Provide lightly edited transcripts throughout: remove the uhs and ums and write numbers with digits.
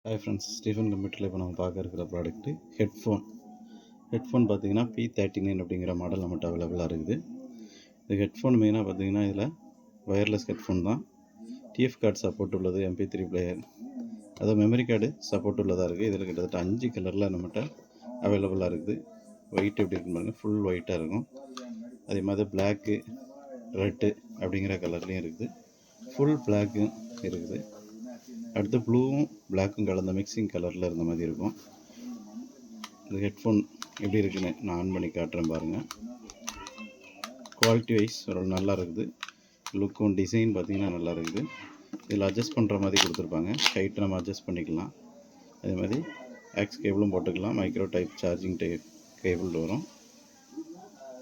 Hi friends, Stephen கம்ப்யூட்டரில் இப்போ நம்ம பார்க்க இருக்கிற ப்ராடக்ட்டு ஹெட்ஃபோன் பார்த்தீங்கன்னா P39 அப்படிங்கிற மாடல் நம்மகிட்ட அவைலபிளாக இருக்குது. இந்த ஹெட்ஃபோன் மெயினாக பார்த்தீங்கன்னா இதில் ஒயர்லெஸ் ஹெட்ஃபோன் தான். டிஎஃப் கார்டு சப்போர்ட் உள்ளது, MP3 பிளேயர், அதாவது மெமரி கார்டு சப்போர்ட் உள்ளதாக இருக்குது. இதில் கிட்டத்தட்ட 5 கலரில் நம்மகிட்ட அவைலபிளாக இருக்குது. ஒயிட் எப்படி இருக்குன்னு பாருங்கள், ஃபுல் ஒயிட்டாக இருக்கும். அதே மாதிரி பிளாக்கு, ரெட்டு அப்படிங்கிற கலர்லேயும் இருக்குது, ஃபுல் பிளாக்கும் இருக்குது. அடுத்து ப்ளூவும் பிளாக்கும் கலந்த மிக்சிங் கலரில் இருந்த மாதிரி இருக்கும். இந்த ஹெட்ஃபோன் எப்படி இருக்குன்னு நான் ஆன் பண்ணி காட்டுறேன் பாருங்கள். குவாலிட்டி வைஸ் ஒரு நல்லா இருக்குது. லுக்கும் டிசைன் பார்த்திங்கன்னா நல்லா இருக்குது. இதில் அட்ஜஸ்ட் பண்ணுற மாதிரி கொடுத்துருப்பாங்க. ஹைட் நம்ம அட்ஜஸ்ட் பண்ணிக்கலாம். அதே மாதிரி ஆக்ஸ் கேபிளும் போட்டுக்கலாம். மைக்ரோ டைப் சார்ஜிங் கேபிள் வரும்.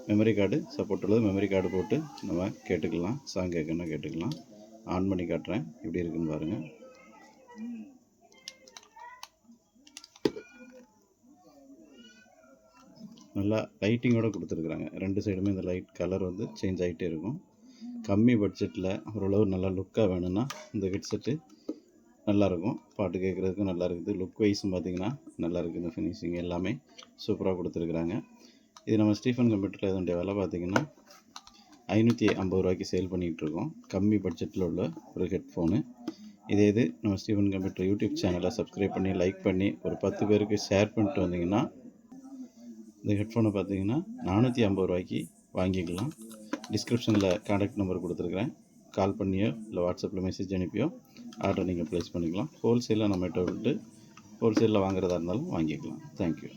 மெமரி கார்டு சப்போர்ட் உள்ளது. மெமரி கார்டு போட்டு நம்ம கேட்டுக்கலாம். சாங் கேட்கணும்னா கேட்டுக்கலாம். ஆன் பண்ணி காட்டுறேன் எப்படி இருக்குன்னு பாருங்கள். நல்லா லைட்டிங்கோடு கொடுத்துருக்குறாங்க. ரெண்டு சைடுமே இந்த லைட் கலர் வந்து சேஞ்ச் ஆகிட்டே இருக்கும். கம்மி பட்ஜெட்டில் ஓரளவு நல்லா லுக்காக வேணும்னா இந்த ஹெட்செட்டு நல்லாயிருக்கும். பாட்டு கேட்குறதுக்கும் நல்லா இருக்குது. லுக் வைஸும் பார்த்திங்கன்னா நல்லா இருக்குது. இந்த ஃபினிஷிங் எல்லாமே சூப்பராக கொடுத்துருக்குறாங்க. இது நம்ம ஸ்டீஃபன் கம்ப்யூட்டரில் இதனுடைய விலை பார்த்திங்கன்னா 550 ரூபாய்க்கு சேல் பண்ணிகிட்ருக்கோம். கம்மி பட்ஜெட்டில் உள்ள ஒரு ஹெட்ஃபோனு. இது நம்ம ஸ்டீஃபன் கம்ப்யூட்டர் யூடியூப் சேனலை சப்ஸ்கிரைப் பண்ணி லைக் பண்ணி ஒரு 10 பேருக்கு ஷேர் பண்ணிட்டு வந்தீங்கன்னா இந்த ஹெட்ஃபோனை பார்த்தீங்கன்னா 450 ரூபாய்க்கு வாங்கிக்கலாம். டிஸ்கிரிப்ஷனில் கான்டாக்ட் நம்பர் கொடுத்துருக்குறேன். கால் பண்ணியோ இல்லை வாட்ஸ்அப்பில் மெசேஜ் அனுப்பியோ ஆர்டர் நீங்கள் ப்ளேஸ் பண்ணிக்கலாம். ஹோல்சேலாக நம்மகிட்ட விட்டு ஹோல்சேலில் வாங்குறதா இருந்தாலும் வாங்கிக்கலாம். தேங்க்யூ.